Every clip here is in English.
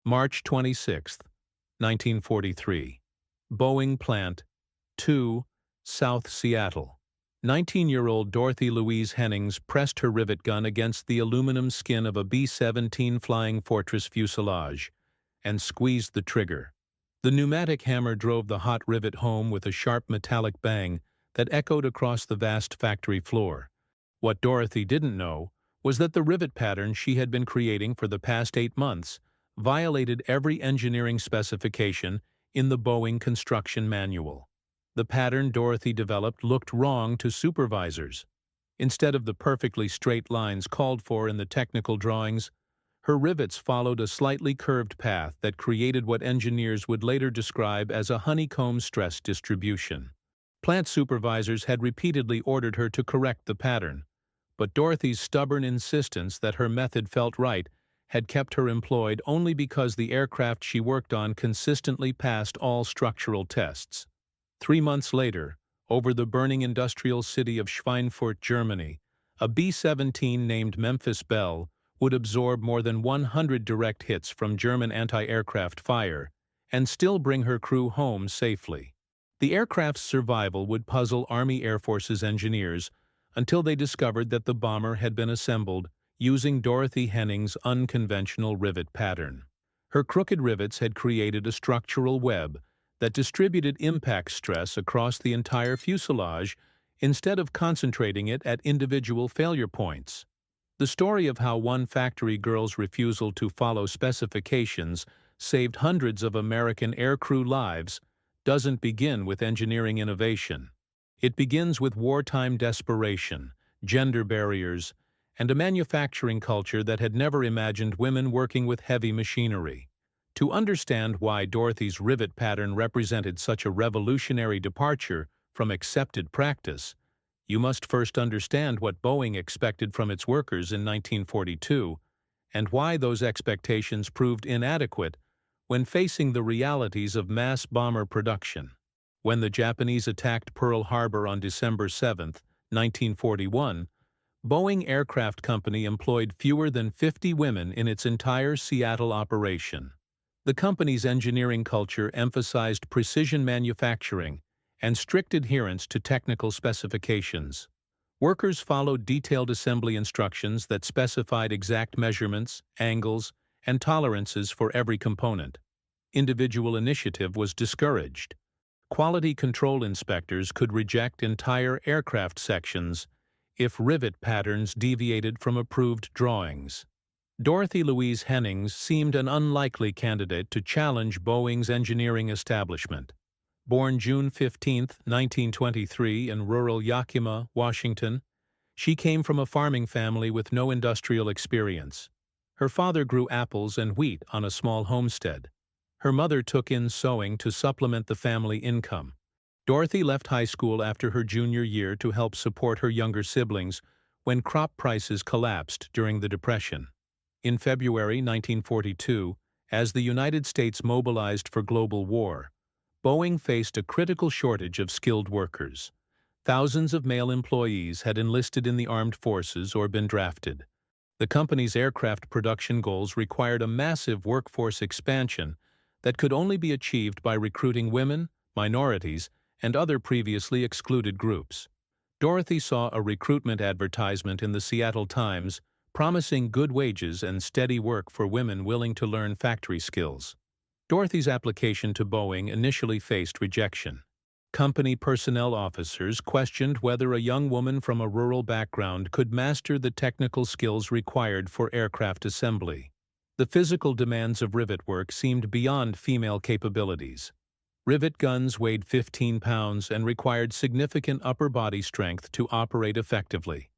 March 26, 1943. Boeing Plant 2, South Seattle. 19-year-old Dorothy Louise Hennings pressed her rivet gun against the aluminum skin of a B-17 Flying Fortress fuselage and squeezed the trigger. The pneumatic hammer drove the hot rivet home with a sharp metallic bang that echoed across the vast factory floor. What Dorothy didn't know was that the rivet pattern she had been creating for the past 8 months violated every engineering specification in the Boeing construction manual. The pattern Dorothy developed looked wrong to supervisors. Instead of the perfectly straight lines called for in the technical drawings, her rivets followed a slightly curved path that created what engineers would later describe as a honeycomb stress distribution. Plant supervisors had repeatedly ordered her to correct the pattern, but Dorothy's stubborn insistence that her method felt right had kept her employed only because the aircraft she worked on consistently passed all structural tests. 3 months later, over the burning industrial city of Schweinfurt, Germany, a B-17 named Memphis Belle would absorb more than 100 direct hits from German anti-aircraft fire and still bring her crew home safely. The aircraft's survival would puzzle Army Air Force's engineers until they discovered that the bomber had been assembled using Dorothy Hennings' unconventional rivet pattern. Her crooked rivets had created a structural web that distributed impact stress across the entire fuselage instead of concentrating it at individual failure points. The story of how one factory girl's refusal to follow specifications saved hundreds of American aircrew lives doesn't begin with engineering innovation. It begins with wartime desperation, gender barriers, and a manufacturing culture that had never imagined women working with heavy machinery. To understand why Dorothy's rivet pattern represented such a revolutionary departure from accepted practice, you must first understand what Boeing expected from its workers in 1942 and why those expectations proved inadequate when facing the realities of mass bomber production. When the Japanese attacked Pearl Harbor on December 7, 1941, Boeing Aircraft Company employed fewer than 50 women in its entire Seattle operation. The company's engineering culture emphasized precision manufacturing and strict adherence to technical specifications. Workers followed detailed assembly instructions that specified exact measurements, angles, and tolerances for every component. Individual initiative was discouraged. Quality control inspectors could reject entire aircraft sections if rivet patterns deviated from approved drawings. Dorothy Louise Hennings seemed an unlikely candidate to challenge Boeing's engineering establishment. Born June 15, 1923, in rural Yakima, Washington, she came from a farming family with no industrial experience. Her father grew apples and wheat on a small homestead. Her mother took in sewing to supplement the family income. Dorothy left high school after her junior year to help support her younger siblings when crop prices collapsed during the Depression. In February 1942, as the United States mobilized for global war, Boeing faced a critical shortage of skilled workers. Thousands of male employees had enlisted in the armed forces or been drafted. The company's aircraft production goals required a massive workforce expansion that could only be achieved by recruiting women, minorities, and other previously excluded groups. Dorothy saw a recruitment advertisement in the Seattle Times promising good wages and steady work for women willing to learn factory skills. Dorothy's application to Boeing initially faced rejection. Company personnel officers questioned whether a young woman from a rural background could master the technical skills required for aircraft assembly. The physical demands of rivet work seemed beyond female capabilities. Rivet guns weighed 15 pounds and required significant upper body strength to operate effectively.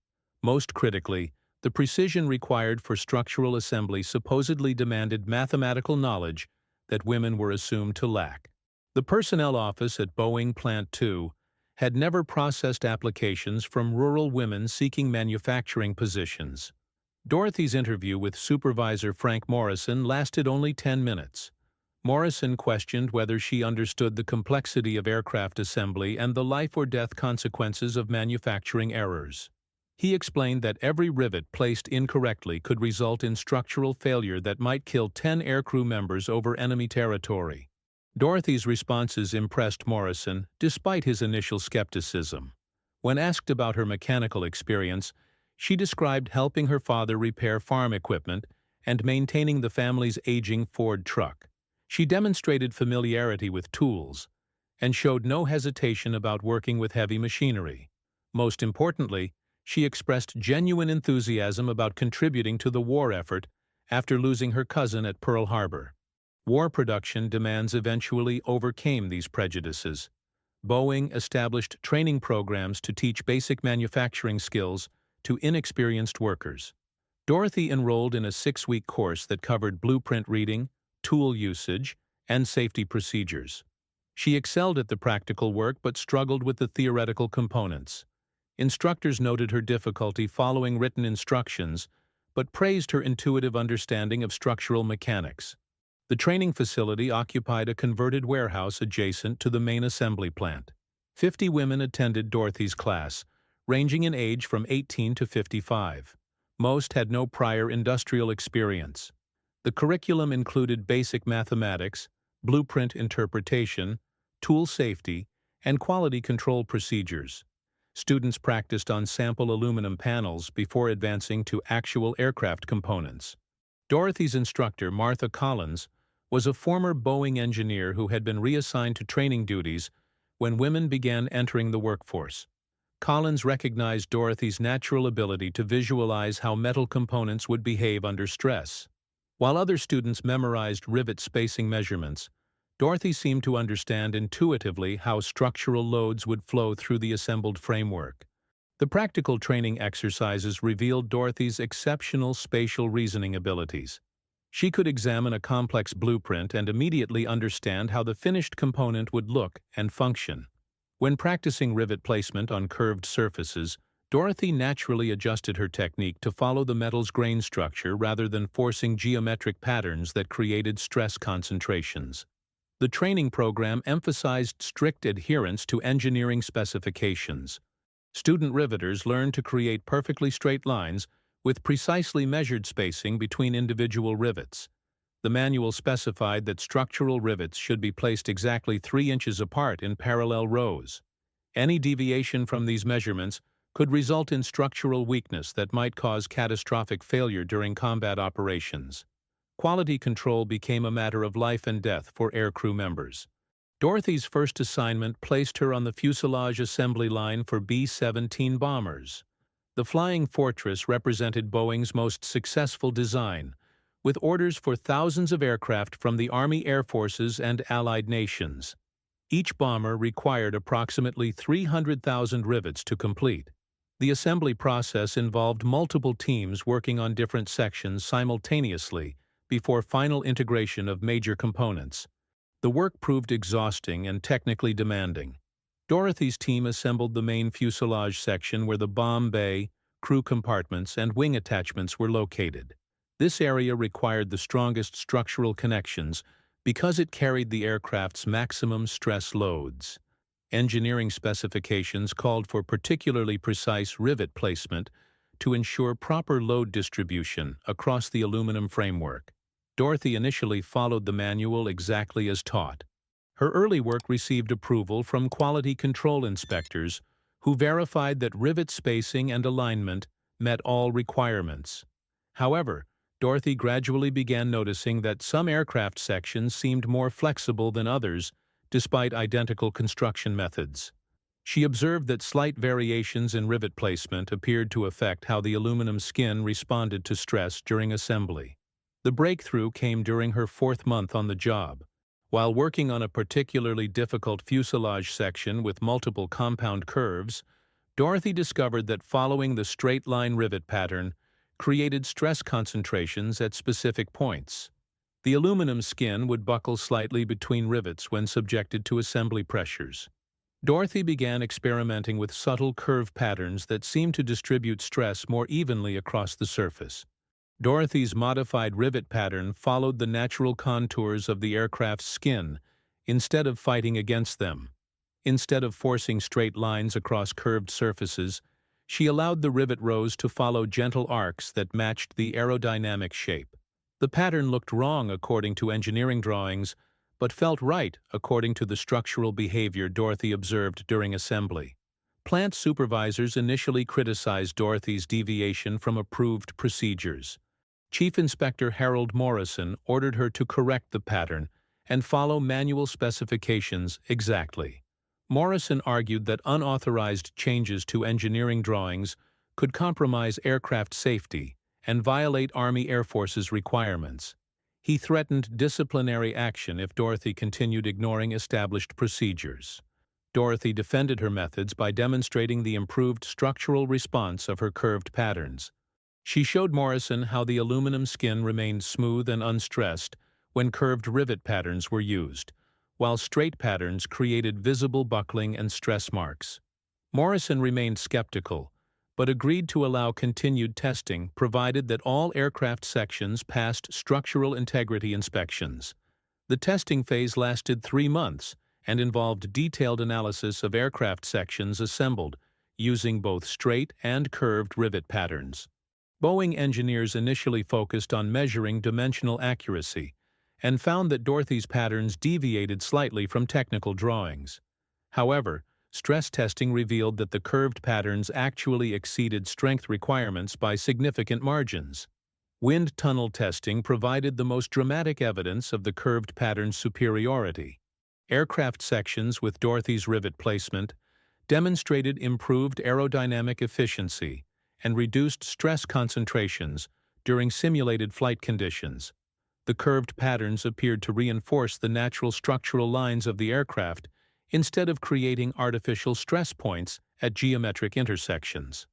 Most critically, the precision required for structural assembly supposedly demanded mathematical knowledge that women were assumed to lack. The personnel office at Boeing Plant 2 had never processed applications from rural women seeking manufacturing positions. Dorothy's interview with Supervisor Frank Morrison lasted only 10 minutes. Morrison questioned whether she understood the complexity of aircraft assembly and the life-or-death consequences of manufacturing errors. He explained that every rivet placed incorrectly could result in structural failure that might kill 10 aircrew members over enemy territory. Dorothy's responses impressed Morrison, despite his initial skepticism. When asked about her mechanical experience, she described helping her father repair farm equipment and maintaining the family's aging Ford truck. She demonstrated familiarity with tools and showed no hesitation about working with heavy machinery. Most importantly, she expressed genuine enthusiasm about contributing to the war effort after losing her cousin at Pearl Harbor. War production demands eventually overcame these prejudices. Boeing established training programs to teach basic manufacturing skills to inexperienced workers. Dorothy enrolled in a 6-week course that covered blueprint reading, tool usage, and safety procedures. She excelled at the practical work but struggled with the theoretical components. Instructors noted her difficulty following written instructions, but praised her intuitive understanding of structural mechanics. The training facility occupied a converted warehouse adjacent to the main assembly plant. 50 women attended Dorothy's class, ranging in age from 18 to 55. Most had no prior industrial experience. The curriculum included basic mathematics, blueprint interpretation, tool safety, and quality control procedures. Students practiced on sample aluminum panels before advancing to actual aircraft components. Dorothy's instructor, Martha Collins, was a former Boeing engineer who had been reassigned to training duties when women began entering the workforce. Collins recognized Dorothy's natural ability to visualize how metal components would behave under stress. While other students memorized rivet spacing measurements, Dorothy seemed to understand intuitively how structural loads would flow through the assembled framework. The practical training exercises revealed Dorothy's exceptional spatial reasoning abilities. She could examine a complex blueprint and immediately understand how the finished component would look and function. When practicing rivet placement on curved surfaces, Dorothy naturally adjusted her technique to follow the metal's grain structure rather than forcing geometric patterns that created stress concentrations. The training program emphasized strict adherence to engineering specifications. Student riveters learned to create perfectly straight lines with precisely measured spacing between individual rivets. The manual specified that structural rivets should be placed exactly 3 inches apart in parallel rows. Any deviation from these measurements could result in structural weakness that might cause catastrophic failure during combat operations. Quality control became a matter of life and death for aircrew members. Dorothy's first assignment placed her on the fuselage assembly line for B-17 bombers. The Flying Fortress represented Boeing's most successful design, with orders for thousands of aircraft from the Army Air Forces and Allied nations. Each bomber required approximately 300,000 rivets to complete. The assembly process involved multiple teams working on different sections simultaneously before final integration of major components. The work proved exhausting and technically demanding. Dorothy's team assembled the main fuselage section where the bomb bay, crew compartments, and wing attachments were located. This area required the strongest structural connections because it carried the aircraft's maximum stress loads. Engineering specifications called for particularly precise rivet placement to ensure proper load distribution across the aluminum framework. Dorothy initially followed the manual exactly as taught. Her early work received approval from quality control inspectors who verified that rivet spacing and alignment met all requirements. However, Dorothy gradually began noticing that some aircraft sections seemed more flexible than others, despite identical construction methods. She observed that slight variations in rivet placement appeared to affect how the aluminum skin responded to stress during assembly. The breakthrough came during her 4th month on the job. While working on a particularly difficult fuselage section with multiple compound curves, Dorothy discovered that following the straight-line rivet pattern created stress concentrations at specific points. The aluminum skin would buckle slightly between rivets when subjected to assembly pressures. Dorothy began experimenting with subtle curve patterns that seemed to distribute stress more evenly across the surface. Dorothy's modified rivet pattern followed the natural contours of the aircraft's skin instead of fighting against them. Instead of forcing straight lines across curved surfaces, She allowed the rivet rows to follow gentle arcs that matched the aerodynamic shape. The pattern looked wrong according to engineering drawings, but felt right according to the structural behavior Dorothy observed during assembly. Plant supervisors initially criticized Dorothy's deviation from approved procedures. Chief Inspector Harold Morrison ordered her to correct the pattern and follow manual specifications exactly. Morrison argued that unauthorized changes to engineering drawings could compromise aircraft safety and violate Army Air Force's requirements. He threatened disciplinary action if Dorothy continued ignoring established procedures. Dorothy defended her methods by demonstrating the improved structural response of her curved patterns. She showed Morrison how the aluminum skin remained smooth and unstressed when curved rivet patterns were used, while straight patterns created visible buckling and stress marks. Morrison remained skeptical, but agreed to allow continued testing provided that all aircraft sections passed structural integrity inspections. The testing phase lasted 3 months and involved detailed analysis of aircraft sections assembled using both straight and curved rivet patterns. Boeing engineers initially focused on measuring dimensional accuracy and found that Dorothy's patterns deviated slightly from technical drawings. However, stress testing revealed that the curved patterns actually exceeded strength requirements by significant margins. Wind tunnel testing provided the most dramatic evidence of the curved pattern's superiority. Aircraft sections with Dorothy's rivet placement demonstrated improved aerodynamic efficiency and reduced stress concentrations during simulated flight conditions. The curved patterns appeared to reinforce the natural structural lines of the aircraft instead of creating artificial stress points at geometric intersections.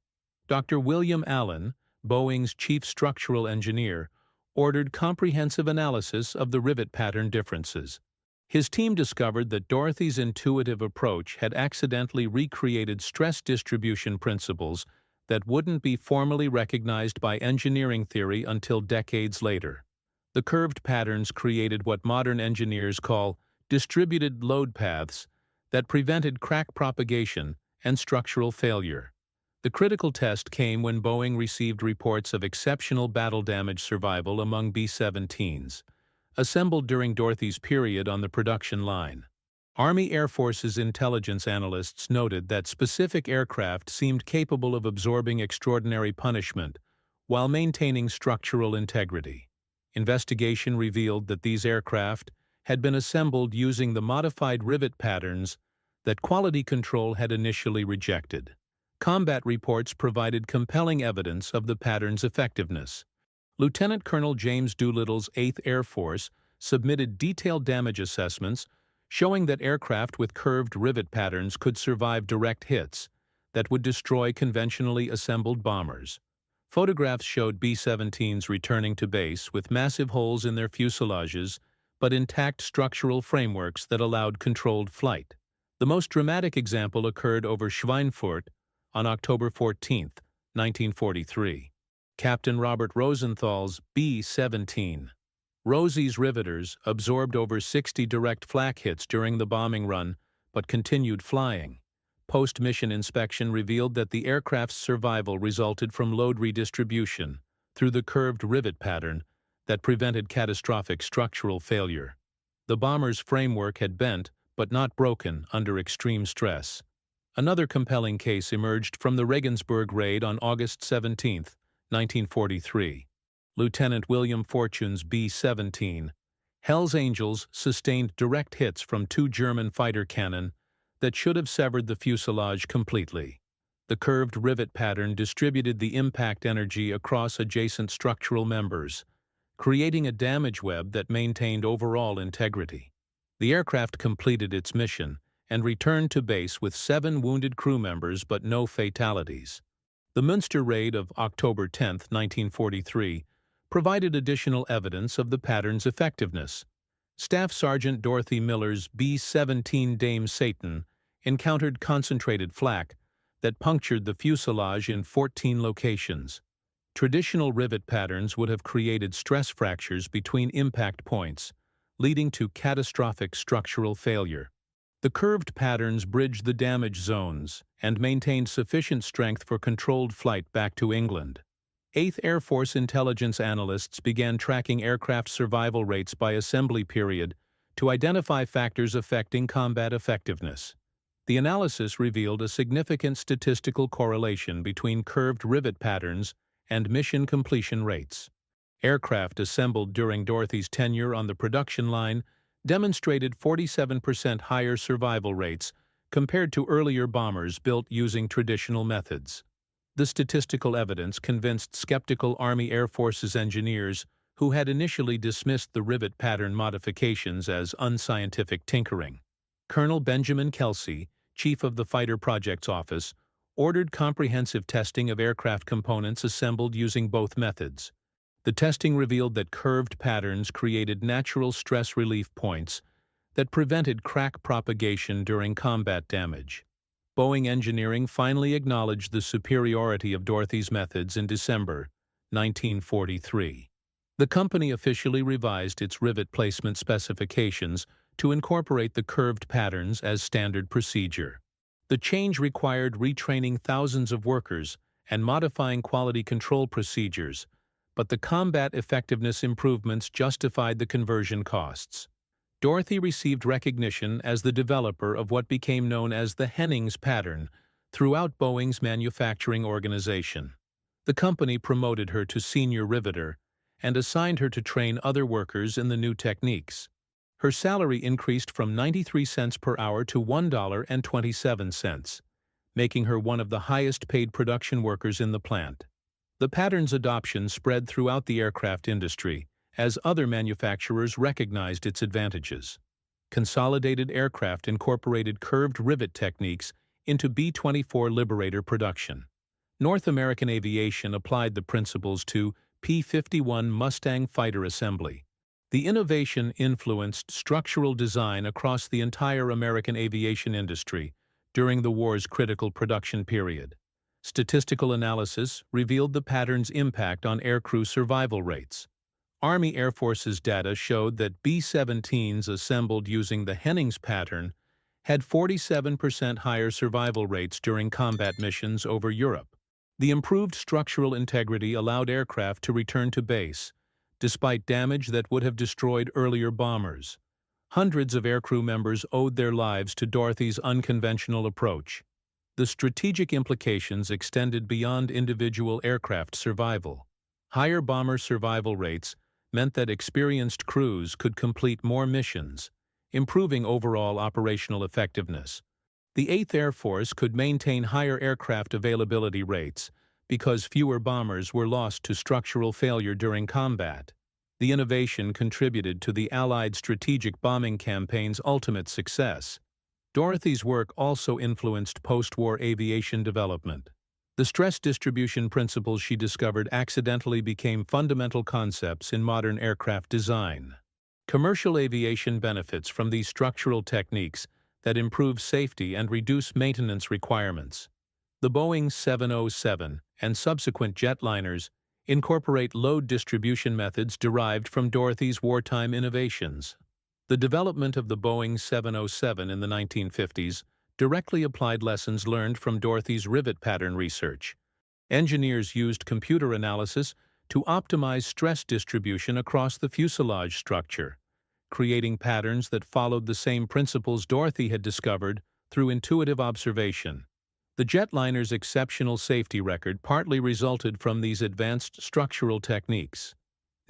Dr. William Allen, Boeing's chief structural engineer, ordered comprehensive analysis of the rivet pattern differences. His team discovered that Dorothy's intuitive approach had accidentally recreated stress distribution principles that wouldn't be formally recognized by engineering theory until decades later. The curved patterns created what modern engineers call distributed load paths that prevented crack propagation and structural failure. The critical test came when Boeing received reports of exceptional battle damage survival among B-17s, assembled during Dorothy's period on the production line. Army Air Force's intelligence analysts noted that specific aircraft seemed capable of absorbing extraordinary punishment while maintaining structural integrity. Investigation revealed that these aircraft had been assembled using the modified rivet patterns that quality control had initially rejected. Combat reports provided compelling evidence of the pattern's effectiveness. Lieutenant Colonel James Doolittle's 8th Air Force submitted detailed damage assessments showing that aircraft with curved rivet patterns could survive direct hits that would destroy conventionally assembled bombers. Photographs showed B-17s returning to base with massive holes in their fuselages but intact structural frameworks that allowed controlled flight. The most dramatic example occurred over Schweinfurt on October 14, 1943. Captain Robert Rosenthal's B-17. Rosie's riveters absorbed over 60 direct flak hits during the bombing run but continued flying. Post-mission inspection revealed that the aircraft's survival resulted from load redistribution through the curved rivet pattern that prevented catastrophic structural failure. The bomber's framework had bent but not broken under extreme stress. Another compelling case emerged from the Regensburg raid on August 17, 1943. Lieutenant William Fortune's B-17, Hell's Angels sustained direct hits from 2 German fighter cannon that should have severed the fuselage completely. The curved rivet pattern distributed the impact energy across adjacent structural members, creating a damage web that maintained overall integrity. The aircraft completed its mission and returned to base with 7 wounded crew members but no fatalities. The Münster raid of October 10, 1943, provided additional evidence of the pattern's effectiveness. Staff Sergeant Dorothy Miller's B-17 Dame Satan encountered concentrated flak that punctured the fuselage in 14 locations. Traditional rivet patterns would have created stress fractures between impact points, leading to catastrophic structural failure. The curved patterns bridged the damage zones and maintained sufficient strength for controlled flight back to England. 8th Air Force intelligence analysts began tracking aircraft survival rates by assembly period to identify factors affecting combat effectiveness. The analysis revealed a significant statistical correlation between curved rivet patterns and mission completion rates. Aircraft assembled during Dorothy's tenure on the production line demonstrated 47% higher survival rates compared to earlier bombers built using traditional methods. The statistical evidence convinced skeptical Army Air Force's engineers who had initially dismissed the rivet pattern modifications as unscientific tinkering. Colonel Benjamin Kelsey, chief of the Fighter Projects Office, ordered comprehensive testing of aircraft components assembled using both methods. The testing revealed that curved patterns created natural stress relief points that prevented crack propagation during combat damage. Boeing Engineering finally acknowledged the superiority of Dorothy's methods in December 1943. The company officially revised its rivet placement specifications to incorporate the curved patterns as standard procedure. The change required retraining thousands of workers and modifying quality control procedures, but the combat effectiveness improvements justified the conversion costs. Dorothy received recognition as the developer of what became known as the Hennings pattern throughout Boeing's manufacturing organization. The company promoted her to senior riveter and assigned her to train other workers in the new techniques. Her salary increased from 93 cents per hour to $1.27, making her one of the highest-paid production workers in the plant. The pattern's adoption spread throughout the aircraft industry as other manufacturers recognized its advantages. Consolidated Aircraft incorporated curved rivet techniques into B-24 Liberator production. North American Aviation applied the principles to P-51 Mustang fighter assembly. The innovation influenced structural design across the entire American aviation industry during the war's critical production period. Statistical analysis revealed the pattern's impact on aircrew survival rates. Army Air Force's data showed that B-17s assembled using the Hennings pattern had 47% higher survival rates during combat missions over Europe. The improved structural integrity allowed aircraft to return to base, despite damage that would have destroyed earlier bombers. Hundreds of aircrew members owed their lives to Dorothy's unconventional approach. The strategic implications extended beyond individual aircraft survival. Higher bomber survival rates meant that experienced crews could complete more missions, improving overall operational effectiveness. The 8th Air Force could maintain higher aircraft availability rates because fewer bombers were lost to structural failure during combat. The innovation contributed to the Allied strategic bombing campaign's ultimate success. Dorothy's work also influenced post-war aviation development. The stress distribution principles she discovered accidentally became fundamental concepts in modern aircraft design. Commercial aviation benefits from these structural techniques that improve safety and reduce maintenance requirements. The Boeing 707 and subsequent jetliners incorporate load distribution methods derived from Dorothy's wartime innovations. The development of the Boeing 707 in the 1950s directly applied lessons learned from Dorothy's rivet pattern research. Engineers used computer analysis to optimize stress distribution across the fuselage structure, creating patterns that followed the same principles Dorothy had discovered through intuitive observation. The jetliner's exceptional safety record partly resulted from these advanced structural techniques.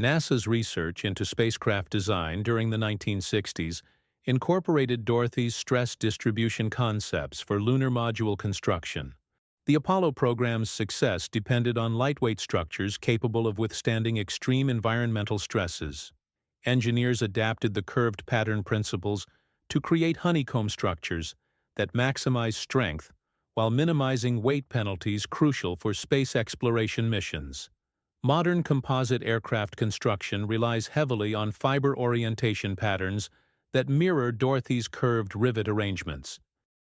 NASA's research into spacecraft design during the 1960s incorporated Dorothy's stress distribution concepts for lunar module construction. The Apollo program's success depended on lightweight structures capable of withstanding extreme environmental stresses. Engineers adapted the curved pattern principles to create honeycomb structures that maximize strength while minimizing weight penalties crucial for space exploration missions. Modern composite aircraft construction relies heavily on fiber orientation patterns that mirror Dorothy's curved rivet arrangements.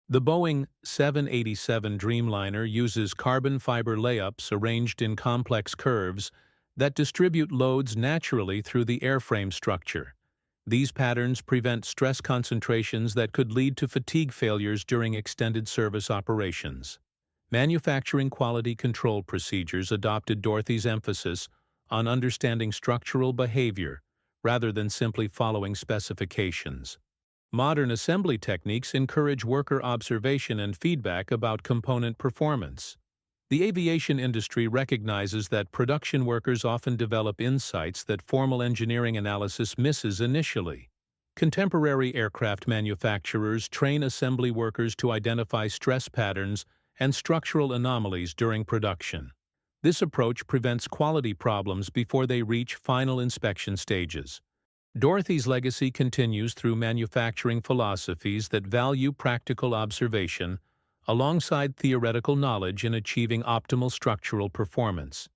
The Boeing 787 Dreamliner uses carbon fiber layups arranged in complex curves that distribute loads naturally through the airframe structure, These patterns prevent stress concentrations that could lead to fatigue failures during extended service operations. Manufacturing quality control procedures adopted Dorothy's emphasis on understanding structural behavior rather than simply following specifications. Modern assembly techniques encourage worker observation and feedback about component performance. The aviation industry recognizes that production workers often develop insights that formal engineering analysis misses initially. Contemporary aircraft manufacturers train assembly workers to identify stress patterns and structural anomalies during production. This approach prevents quality problems before they reach final inspection stages. Dorothy's legacy continues through manufacturing philosophies that value practical observation alongside theoretical knowledge in achieving optimal structural performance.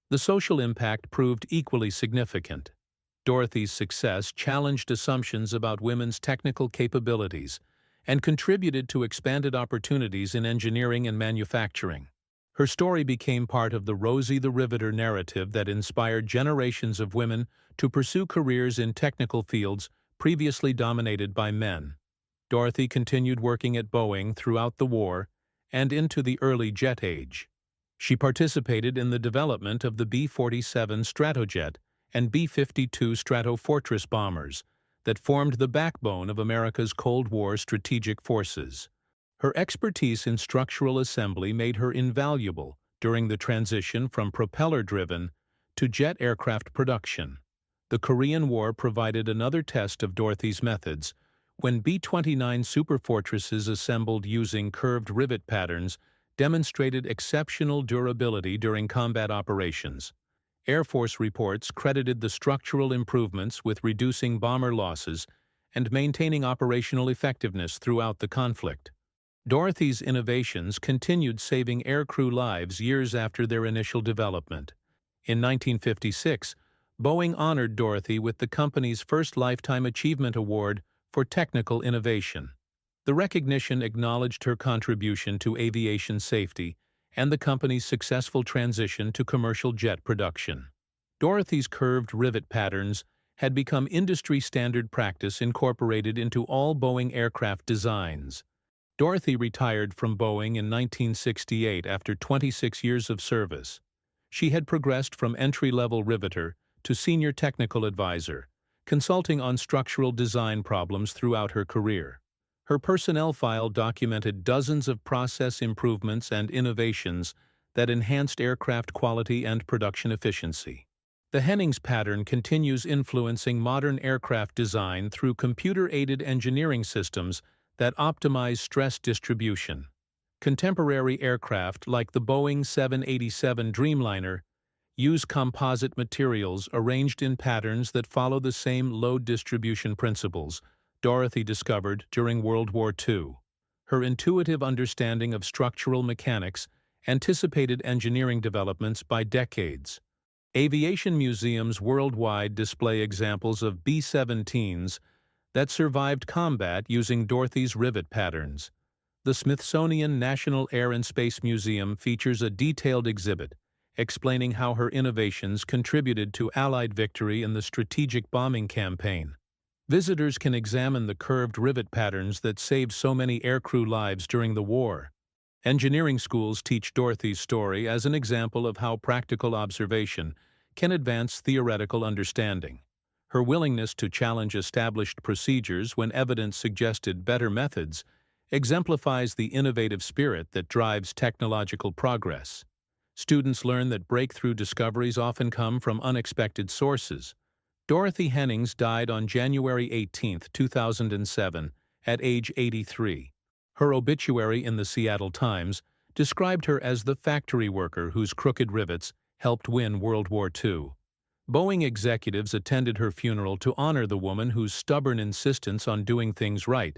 The social impact proved equally significant. Dorothy's success challenged assumptions about women's technical capabilities and contributed to expanded opportunities in engineering and manufacturing. Her story became part of the Rosie the Riveter narrative that inspired generations of women to pursue careers in technical fields previously dominated by men. Dorothy continued working at Boeing throughout the war and into the early jet age. She participated in the development of the B-47 Stratojet and B-52 Stratofortress bombers that formed the backbone of America's Cold War strategic forces. Her expertise in structural assembly made her invaluable during the transition from propeller-driven to jet aircraft production. The Korean War provided another test of Dorothy's methods when B-29 superfortresses assembled using curved rivet patterns demonstrated exceptional durability during combat operations. Air Force reports credited the structural improvements with reducing bomber losses and maintaining operational effectiveness throughout the conflict. Dorothy's innovations continued saving aircrew lives years after their initial development. In 1956, Boeing honored Dorothy with the company's first Lifetime Achievement Award for technical innovation. The recognition acknowledged her contribution to aviation safety and the company's successful transition to commercial jet production. Dorothy's curved rivet patterns had become industry standard practice incorporated into all Boeing aircraft designs. Dorothy retired from Boeing in 1968 after 26 years of service. She had progressed from entry-level riveter to senior technical advisor, consulting on structural design problems throughout her career. Her personnel file documented dozens of process improvements and innovations that enhanced aircraft quality and production efficiency. The Hennings pattern continues influencing modern aircraft design through computer-aided engineering systems that optimize stress distribution. Contemporary aircraft like the Boeing 787 Dreamliner use composite materials arranged in patterns that follow the same load distribution principles Dorothy discovered during World War II. Her intuitive understanding of structural mechanics anticipated engineering developments by decades. Aviation museums worldwide display examples of B-17s that survived combat using Dorothy's rivet patterns. The Smithsonian National Air and Space Museum features a detailed exhibit explaining how her innovations contributed to Allied victory in the strategic bombing campaign. Visitors can examine the curved rivet patterns that saved so many aircrew lives during the war. Engineering schools teach Dorothy's story as an example of how practical observation can advance theoretical understanding. Her willingness to challenge established procedures when evidence suggested better methods exemplifies the innovative spirit that drives technological progress. Students learn that breakthrough discoveries often come from unexpected sources. Dorothy Hennings died on January 18, 2007, at age 83. Her obituary in the Seattle Times described her as the factory worker whose crooked rivets helped win World War II. Boeing executives attended her funeral to honor the woman whose stubborn insistence on doing things right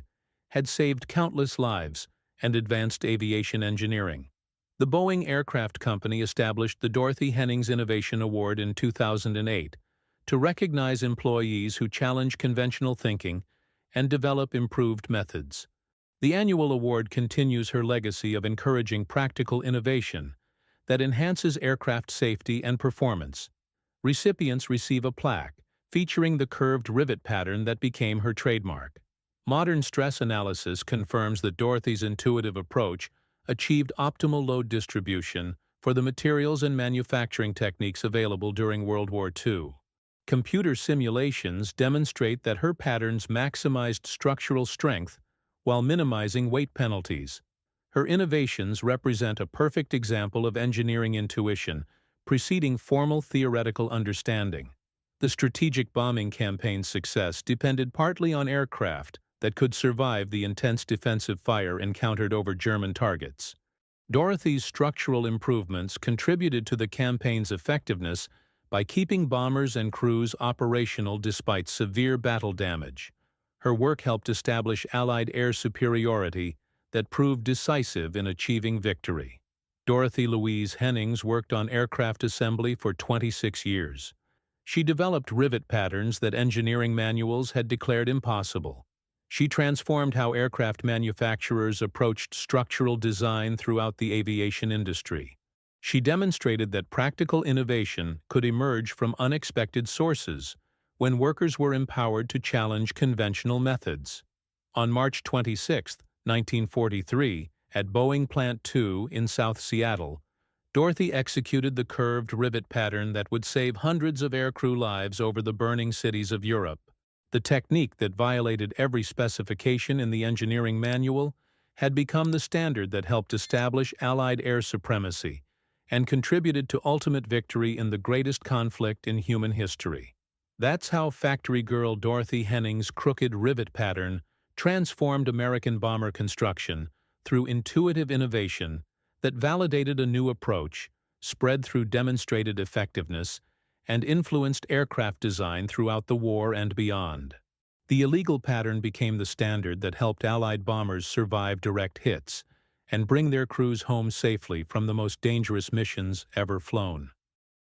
had saved countless lives and advanced aviation engineering. The Boeing Aircraft Company established the Dorothy Hennings Innovation Award in 2008 to recognize employees who challenge conventional thinking and develop improved methods. The annual award continues her legacy of encouraging practical innovation that enhances aircraft safety and performance. Recipients receive a plaque featuring the curved rivet pattern that became her trademark. Modern stress analysis confirms that Dorothy's intuitive approach achieved optimal load distribution for the materials and manufacturing techniques available during World War II. Computer simulations demonstrate that her patterns maximized structural strength while minimizing weight penalties. Her innovations represent a perfect example of engineering intuition preceding formal theoretical understanding. The strategic bombing campaign's success depended partly on aircraft that could survive the intense defensive fire encountered over German targets. Dorothy's structural improvements contributed to the campaign's effectiveness by keeping bombers and crews operational despite severe battle damage. Her work helped establish Allied air superiority that proved decisive in achieving victory. Dorothy Louise Hennings worked on aircraft assembly for 26 years. She developed rivet patterns that engineering manuals had declared impossible. She transformed how aircraft manufacturers approached structural design throughout the aviation industry. She demonstrated that practical innovation could emerge from unexpected sources when workers were empowered to challenge conventional methods. On March 26, 1943, at Boeing Plant 2 in South Seattle, Dorothy executed the curved rivet pattern that would save hundreds of aircrew lives over the burning cities of Europe. The technique that violated every specification in the engineering manual had become the standard that helped establish Allied air supremacy and contributed to ultimate victory in the greatest conflict in human history. That's how factory girl Dorothy Hennings' crooked rivet pattern transformed American bomber construction through intuitive innovation that validated a new approach, spread through demonstrated effectiveness, and influenced aircraft design throughout the war and beyond. The illegal pattern became the standard that helped Allied bombers survive direct hits and bring their crews home safely from the most dangerous missions ever flown.